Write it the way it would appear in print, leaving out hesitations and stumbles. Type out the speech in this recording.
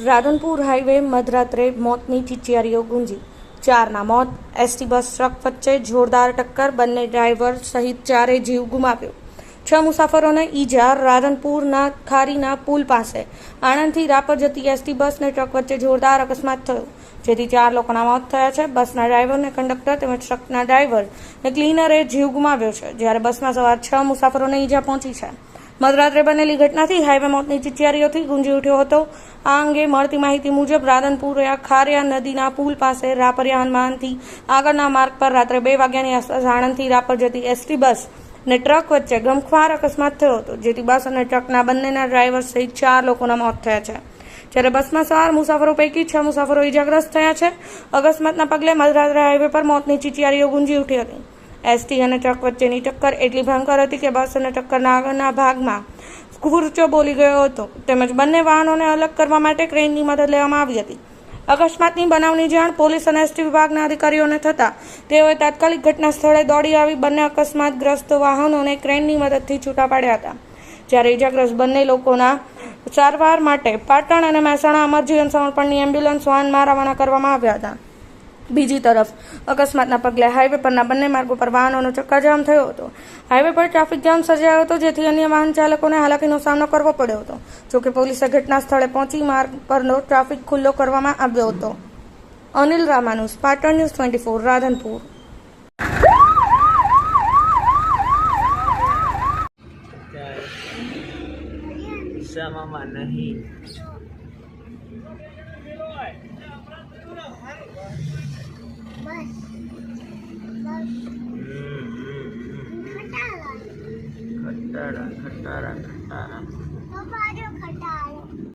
Radhanpur highway મધરાત્રે મોતની ચીચિયારીઓ ગુંજી, 4ના મોત. એસટી બસ ટ્રક વચ્ચે જોરદાર ટક્કર, બંને ડ્રાઈવર સહિત 4એ જીવ ગુમાવ્યો. 6 મુસાફરોને ઈજા. રાધનપુરના ખારીના પુલ પાસે આણંદથી રાપર જતી એસટી બસ ને ટ્રક વચ્ચે જોરદાર અકસ્માત થયો, જેથી 4 લોકોના મોત થયા છે. બસના ડ્રાઈવર ને કંડક્ટર તેમજ ટ્રકના ડ્રાઈવર ને ક્લીનરે જીવ ગુમાવ્યો છે, જ્યારે બસમાં સવાર 6 મુસાફરોને ઈજા પહોંચી છે. મધરાત્રે બનેલી ઘટનાથી હાઈવે મોતની ચીચિયારીઓથી ગુંજી ઉઠ્યો હતો. આ અંગે મળતી માહિતી મુજબ રાધનપુર ખારિયા નદીના પુલ પાસે રાપરિયા હનુમાનથી આગળના માર્ગ પર રાત્રે 2 વાગ્યાની આસપાસ આણંદથી રાપર જતી એસટી બસ ને ટ્રક વચ્ચે ગમખ્વાર અકસ્માત થયો હતો, જેથી બસ અને ટ્રકના બંનેના ડ્રાઈવર સહિત 4 લોકોના મોત થયા છે, જ્યારે બસમાં સવાર મુસાફરો પૈકી 6 મુસાફરો ઈજાગ્રસ્ત થયા છે. અકસ્માતના પગલે મધરાત્રે હાઈવે પર મોતની ચીચિયારીઓ ગુંજી ઉઠી હતી. એસટી અને ટ્રક વચ્ચેની ટક્કર એટલી ભયંકર હતી કે બસ અને ટ્રકના આગળના ભાગમાં ખુરચો બોલી ગયો હતો, તેમજ બંને વાહનોને અલગ કરવા માટે ક્રેનની મદદ લેવામાં આવી હતી. અકસ્માતની બનાવની જાણ પોલીસ અને એસટી વિભાગના અધિકારીઓને થતાં તેઓએ તાત્કાલિક ઘટના સ્થળે દોડી આવી બંને અકસ્માતગ્રસ્ત વાહનોને ક્રેનની મદદથી છૂટા પાડ્યા હતા, જ્યારે ઈજાગ્રસ્ત બંને લોકોના સારવાર માટે પાટણ અને મહેસાણા અમરજીવન સમર્પણની એમ્બ્યુલન્સ વાહનમાં રવાના કરવામાં આવ્યા હતા. બીજી તરફ અકસ્માતના પગલે હાઈવે પરના બંને માર્ગો પર વાહનોનો ચક્કાજામ થયો હતો. હાઈવે પર ટ્રાફિક જામ સર્જાયો હતો, જેથી અન્ય વાહન ચાલકોને હાલાકીનો સામનો કરવો પડ્યો હતો. જોકે પોલીસે ઘટના સ્થળે પહોંચી માર્ગ પરનો ટ્રાફિક ખુલ્લો કરવામાં આવ્યો હતો. અનિલ રામાનુસ, પાટણ ન્યૂઝ 24, રાધનપુર. खट्टारा खट्टारा खट्टारा